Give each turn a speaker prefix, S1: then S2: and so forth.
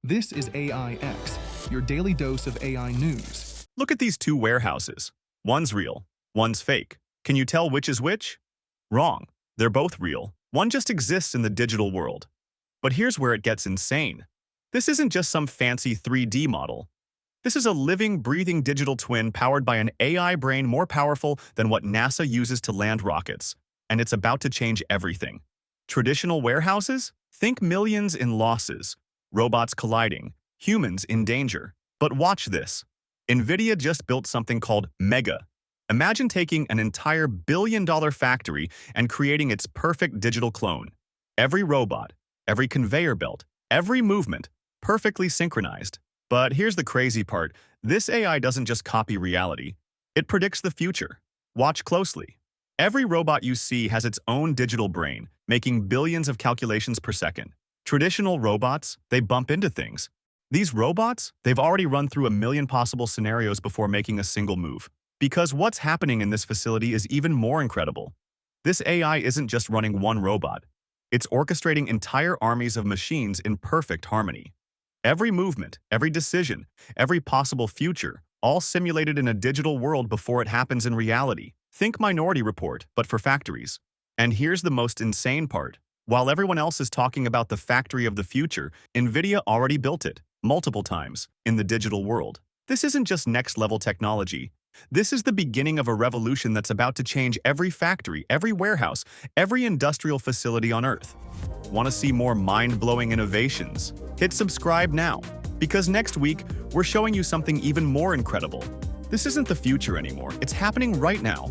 S1: This is AIX, your daily dose of AI news.
S2: Look at these two warehouses. One's real, one's fake. Can you tell which is which? Wrong. They're both real. One just exists in the digital world. But here's where it gets insane. This isn't just some fancy 3D model. This is a living, breathing digital twin powered by an AI brain more powerful than what NASA uses to land rockets. And it's about to change everything. Traditional warehouses? Think millions in losses. Robots colliding. Humans in danger. But watch this. NVIDIA just built something called Mega. Imagine taking an entire billion-dollar factory and creating its perfect digital clone. Every robot, every conveyor belt, every movement, perfectly synchronized. But here's the crazy part. This AI doesn't just copy reality. It predicts the future. Watch closely. Every robot you see has its own digital brain, making billions of calculations per second. Traditional robots, they bump into things. These robots, they've already run through a million possible scenarios before making a single move. Because what's happening in this facility is even more incredible. This AI isn't just running one robot. It's orchestrating entire armies of machines in perfect harmony. Every movement, every decision, every possible future, all simulated in a digital world before it happens in reality. Think Minority Report, but for factories. And here's the most insane part. While everyone else is talking about the factory of the future, NVIDIA already built it, multiple times, in the digital world. This isn't just next-level technology. This is the beginning of a revolution that's about to change every factory, every warehouse, every industrial facility on Earth. Want to see more mind-blowing innovations? Hit subscribe now, because next week, we're showing you something even more incredible. This isn't the future anymore. It's happening right now.